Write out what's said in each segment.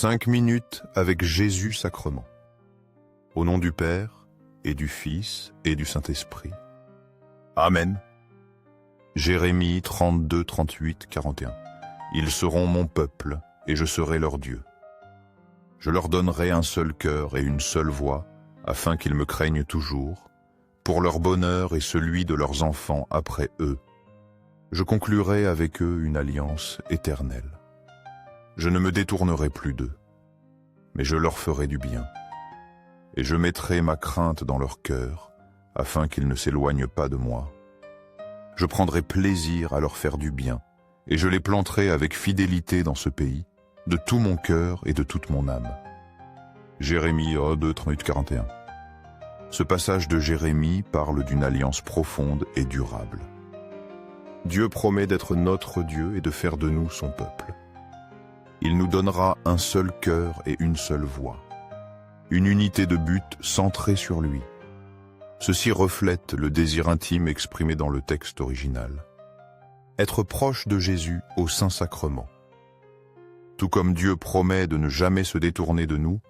5 minutes avec Jésus sacrement. Au nom du Père, et du Fils, et du Saint-Esprit. Amen. Jérémie 32, 38, 41. Ils seront mon peuple, et je serai leur Dieu. Je leur donnerai un seul cœur et une seule voix, afin qu'ils me craignent toujours, pour leur bonheur et celui de leurs enfants après eux. Je conclurai avec eux une alliance éternelle. Je ne me détournerai plus d'eux, mais je leur ferai du bien. Et je mettrai ma crainte dans leur cœur, afin qu'ils ne s'éloignent pas de moi. Je prendrai plaisir à leur faire du bien, et je les planterai avec fidélité dans ce pays, de tout mon cœur et de toute mon âme. Jérémie 2, 38, 41. Ce passage de Jérémie parle d'une alliance profonde et durable. Dieu promet d'être notre Dieu et de faire de nous son peuple. Il nous donnera un seul cœur et une seule voix. Une unité de but centrée sur lui. Ceci reflète le désir intime exprimé dans le texte original. Être proche de Jésus au Saint-Sacrement. Tout comme Dieu promet de ne jamais se détourner de nous,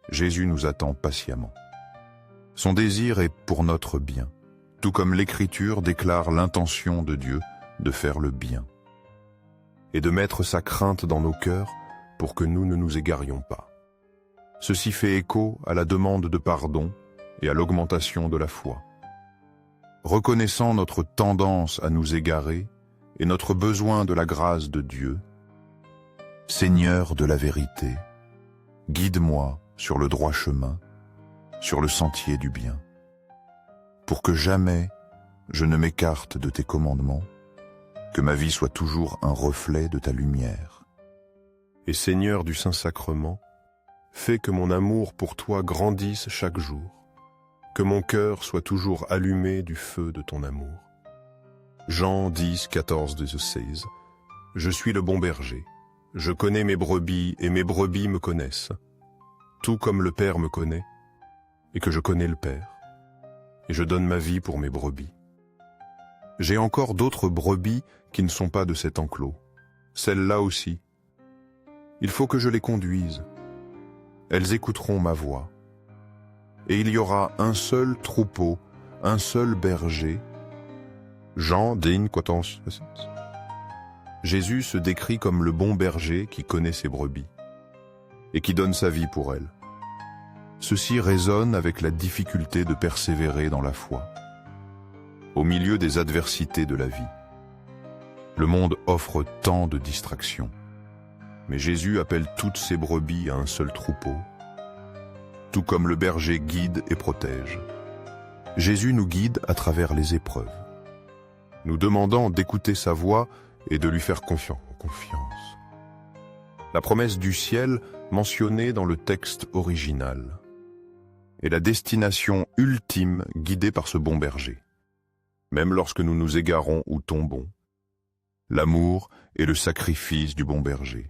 Jésus nous attend patiemment. Son désir est pour notre bien, tout comme l'Écriture déclare l'intention de Dieu de faire le bien, et de mettre sa crainte dans nos cœurs pour que nous ne nous égarions pas. Ceci fait écho à la demande de pardon et à l'augmentation de la foi. Reconnaissant notre tendance à nous égarer et notre besoin de la grâce de Dieu, Seigneur de la vérité, guide-moi sur le droit chemin, sur le sentier du bien, pour que jamais je ne m'écarte de tes commandements, que ma vie soit toujours un reflet de ta lumière. Et Seigneur du Saint-Sacrement, fais que mon amour pour toi grandisse chaque jour, que mon cœur soit toujours allumé du feu de ton amour. Jean 10, 14, 16. Je suis le bon berger. Je connais mes brebis et mes brebis me connaissent, tout comme le Père me connaît et que je connais le Père, et je donne ma vie pour mes brebis. J'ai encore d'autres brebis qui ne sont pas de cet enclos, celles-là aussi. Il faut que je les conduise. Elles écouteront ma voix. Et il y aura un seul troupeau, un seul berger. Jean 10, 14. Jésus se décrit comme le bon berger qui connaît ses brebis et qui donne sa vie pour elles. Ceci résonne avec la difficulté de persévérer dans la foi, au milieu des adversités de la vie. Le monde offre tant de distractions, mais Jésus appelle toutes ses brebis à un seul troupeau, tout comme le berger guide et protège. Jésus nous guide à travers les épreuves, nous demandant d'écouter sa voix et de lui faire confiance. La promesse du ciel mentionnée dans le texte original est la destination ultime guidée par ce bon berger. Même lorsque nous nous égarons ou tombons, l'amour et le sacrifice du bon berger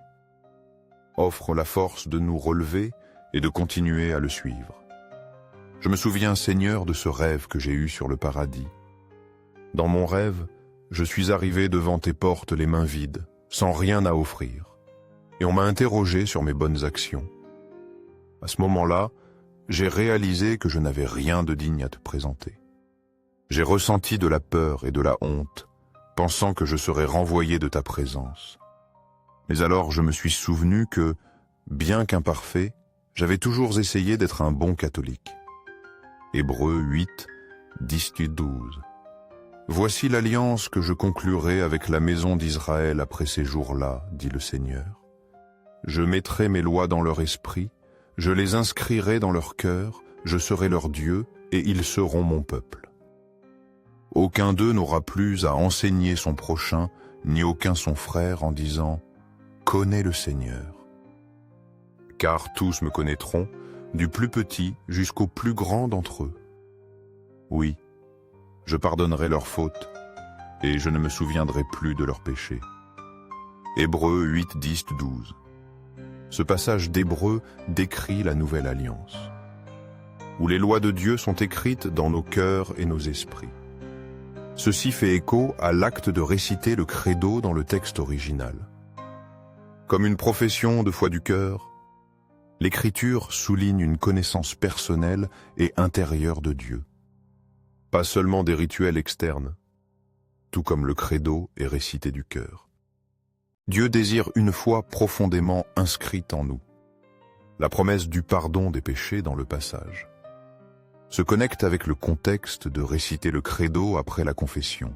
offrent la force de nous relever et de continuer à le suivre. Je me souviens, Seigneur, de ce rêve que j'ai eu sur le paradis. Dans mon rêve, je suis arrivé devant tes portes les mains vides, sans rien à offrir, et on m'a interrogé sur mes bonnes actions. À ce moment-là, j'ai réalisé que je n'avais rien de digne à te présenter. J'ai ressenti de la peur et de la honte, pensant que je serais renvoyé de ta présence. Mais alors je me suis souvenu que, bien qu'imparfait, j'avais toujours essayé d'être un bon catholique. Hébreux 8, 10-12. Voici l'alliance que je conclurai avec la maison d'Israël après ces jours-là, dit le Seigneur. Je mettrai mes lois dans leur esprit, je les inscrirai dans leur cœur, je serai leur Dieu et ils seront mon peuple. Aucun d'eux n'aura plus à enseigner son prochain, ni aucun son frère en disant « Connais le Seigneur ». Car tous me connaîtront, du plus petit jusqu'au plus grand d'entre eux. Oui, je pardonnerai leurs fautes, et je ne me souviendrai plus de leurs péchés. Hébreux 8, 10-12. Ce passage d'Hébreux décrit la nouvelle alliance, où les lois de Dieu sont écrites dans nos cœurs et nos esprits. Ceci fait écho à l'acte de réciter le credo dans le texte original. Comme une profession de foi du cœur, L'Écriture souligne une connaissance personnelle et intérieure de Dieu. Pas seulement des rituels externes, tout comme le credo est récité du cœur. Dieu désire une foi profondément inscrite en nous. La promesse du pardon des péchés dans le passage se connecte avec le contexte de réciter le credo après la confession.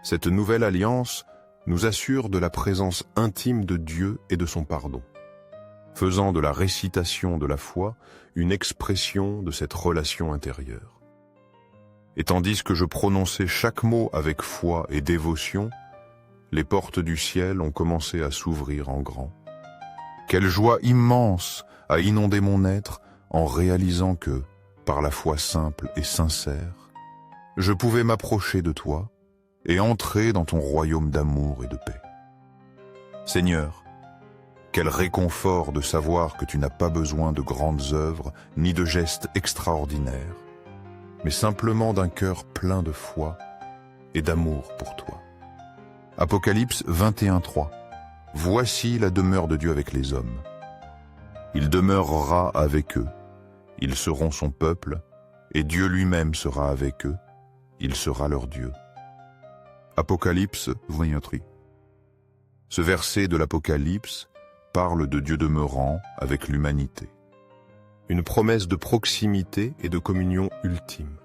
Cette nouvelle alliance nous assure de la présence intime de Dieu et de son pardon, faisant de la récitation de la foi une expression de cette relation intérieure. Et tandis que je prononçais chaque mot avec foi et dévotion, les portes du ciel ont commencé à s'ouvrir en grand. Quelle joie immense a inondé mon être en réalisant que, par la foi simple et sincère, je pouvais m'approcher de toi et entrer dans ton royaume d'amour et de paix. Seigneur, quel réconfort de savoir que tu n'as pas besoin de grandes œuvres ni de gestes extraordinaires, mais simplement d'un cœur plein de foi et d'amour pour toi. Apocalypse 21:3. Voici la demeure de Dieu avec les hommes. Il demeurera avec eux, ils seront son peuple, et Dieu lui-même sera avec eux, il sera leur Dieu. Apocalypse 23. Ce verset de l'Apocalypse parle de Dieu demeurant avec l'humanité. Une promesse de proximité et de communion ultime.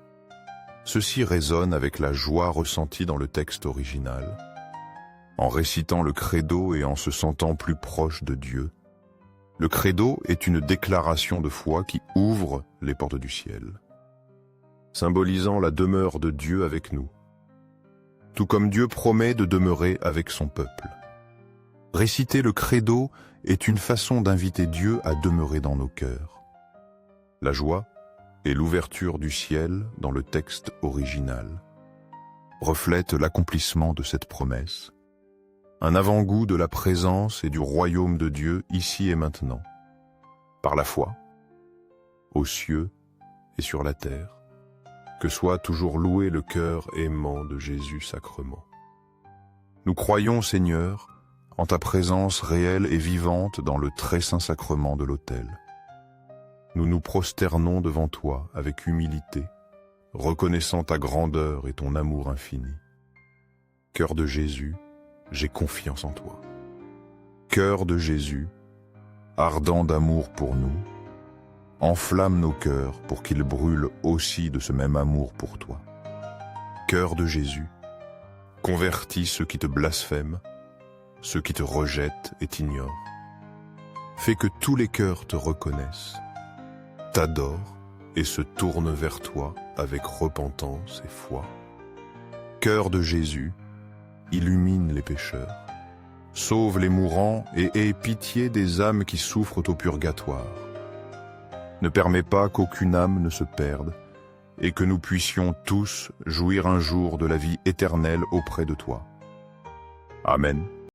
Ceci résonne avec la joie ressentie dans le texte original. En récitant le credo et en se sentant plus proche de Dieu. Le credo est une déclaration de foi qui ouvre les portes du ciel, symbolisant la demeure de Dieu avec nous, tout comme Dieu promet de demeurer avec son peuple. Réciter le credo est une façon d'inviter Dieu à demeurer dans nos cœurs. La joie et l'ouverture du ciel dans le texte original reflètent l'accomplissement de cette promesse. Un avant-goût de la présence et du royaume de Dieu ici et maintenant, par la foi, aux cieux et sur la terre, que soit toujours loué le cœur aimant de Jésus sacrement. Nous croyons, Seigneur, en ta présence réelle et vivante dans le très saint sacrement de l'autel. Nous nous prosternons devant toi avec humilité, reconnaissant ta grandeur et ton amour infini. Cœur de Jésus, j'ai confiance en toi. Cœur de Jésus, ardent d'amour pour nous, enflamme nos cœurs pour qu'ils brûlent aussi de ce même amour pour toi. Cœur de Jésus, convertis ceux qui te blasphèment, ceux qui te rejettent et t'ignorent. Fais que tous les cœurs te reconnaissent, t'adorent et se tournent vers toi avec repentance et foi. Cœur de Jésus, illumine les pécheurs, sauve les mourants et aie pitié des âmes qui souffrent au purgatoire. Ne permets pas qu'aucune âme ne se perde et que nous puissions tous jouir un jour de la vie éternelle auprès de toi. Amen.